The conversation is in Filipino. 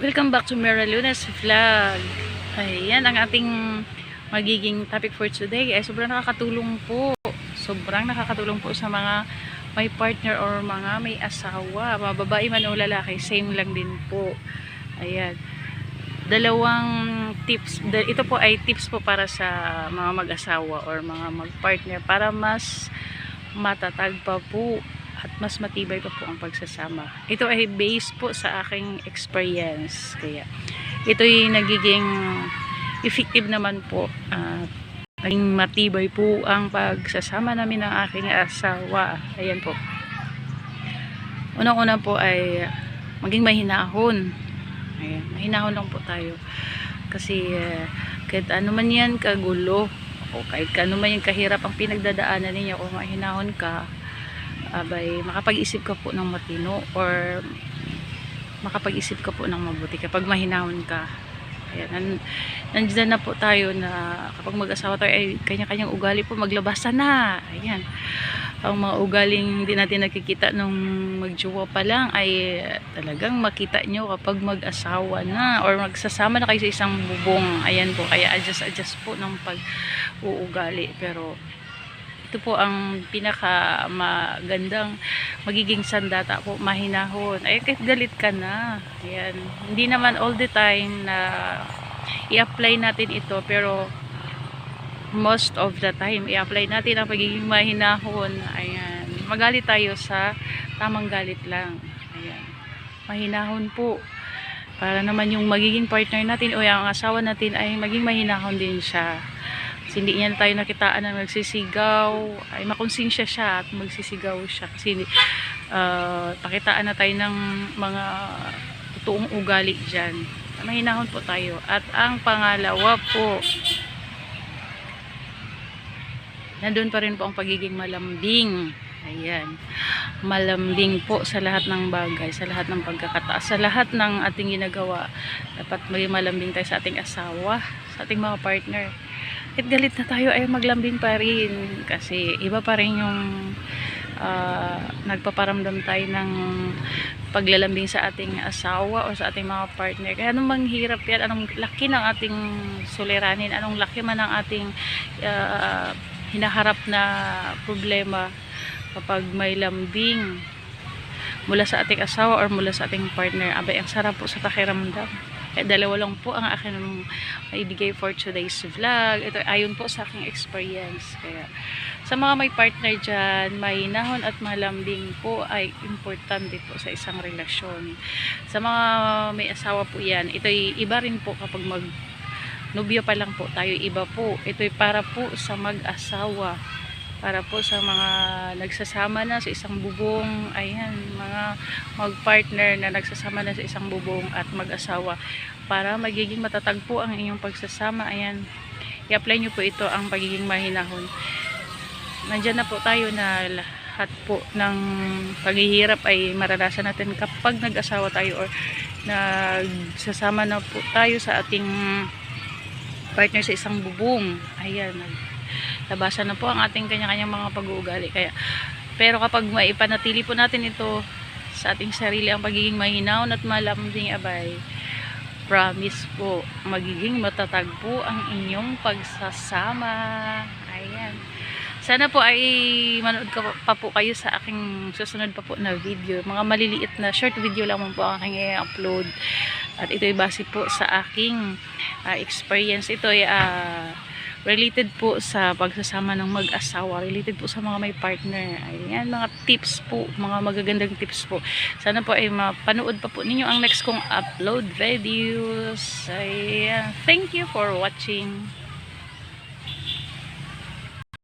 Welcome back to Mera Lunas Vlog. Ayan ang ating magiging topic for today. Sobrang nakakatulong po. Sobrang nakakatulong po sa mga may partner or mga may asawa. Mga babae man o lalaki, same lang din po. Ayan. Dalawang tips. Ito po ay tips po para sa mga mag-asawa or mga mag-partner para mas matatag pa po at mas matibay pa po ang pagsasama. Ito ay based po sa aking experience. Kaya ito'y nagiging effective naman po at naging matibay po ang pagsasama namin ng aking asawa. Ayan po. Unang-una po ay maging mahinahon. Ayan, mahinahon lang po tayo. Kasi kahit ano man yan kagulo o kahit ano man yan kahirap ang pinagdadaanan ninyo, kung mahinahon ka, abay makapag-isip ka po ng matino or makapag-isip ka po ng mabuti kapag mahinahon ka. Ayan, nandiyan na po tayo na kapag mag-asawa tayo ay kanya-kanyang ugali po, maglabasan na. Ayan, ang mga ugaling hindi natin nakikita nung magjowa pa lang ay talagang makita nyo kapag mag-asawa na or magsasama na kayo sa isang bubong. Ayan po, kaya adjust po ng pag-uugali. Pero ito po ang pinaka magandang magiging sandata po, mahinahon. Ay kahit galit ka na. Ayan. Hindi naman all the time na i-apply natin ito, pero most of the time i-apply natin ang pagiging mahinahon. Ayan. Magalit tayo sa tamang galit lang. Ayan. Mahinahon po. Para naman yung magiging partner natin o yung asawa natin ay maging mahinahon din siya. Kasi hindi niya tayo nakitaan na magsisigaw, ay makonsensya siya at magsisigaw siya. Kasi pakitaan na tayo ng mga totoong ugali dyan. Mahinahon po tayo. At ang pangalawa po, nandun pa rin po ang pagiging malambing. Ayan. Malambing po sa lahat ng bagay, sa lahat ng pagkakataas, sa lahat ng ating ginagawa. Dapat maging malambing tayo sa ating asawa, sa ating mga partner. Kahit galit na tayo ay maglambing pa rin. Kasi iba pa rin yung nagpaparamdam tayo ng paglalambing sa ating asawa o sa ating mga partner. Kaya anong manghirap yan, anong laki ng ating suliranin, anong laki man ng ating hinaharap na problema, kapag may lambing mula sa ating asawa or mula sa ating partner, abay ang sarap po sa pakiramdam. Kaya dalawa lang po ang akin maibigay for today's vlog. Ito ayon po sa aking experience. Kaya sa mga may partner dyan, mahinahon at malambing po ay importante po sa isang relasyon. Sa mga may asawa po yan, ito'y iba rin po kapag nobyo pa lang po tayo, iba po. Ito'y para po sa mag-asawa, para po sa mga nagsasama na sa isang bubong. Ayan, mga mag-partner na nagsasama na sa isang bubong at mag-asawa, para magiging matatag po ang inyong pagsasama. Ayan, i-apply nyo po ito, ang pagiging mahinahon. Nandyan na po tayo na lahat po ng paghihirap ay maranasan natin kapag nag-asawa tayo or nagsasama na po tayo sa ating partner sa isang bubong. Ayan, labasan na po ang ating kanya-kanyang mga pag-uugali. Kaya, pero kapag maipanatili po natin ito sa ating sarili, ang pagiging mahinahon at malambing, abay, promise po, magiging matatag po ang inyong pagsasama. Ayan. Sana po ay manood pa po kayo sa aking susunod pa po na video. Mga maliliit na short video lang po ang aking i-upload. At ito ay base po sa aking experience. Ito ay related po sa pagsasama ng mag-asawa, related po sa mga may partner. Ayan, mga tips po, mga magagandang tips po. Sana po ay mapanood pa po ninyo ang next kong upload videos. Ayan, thank you for watching.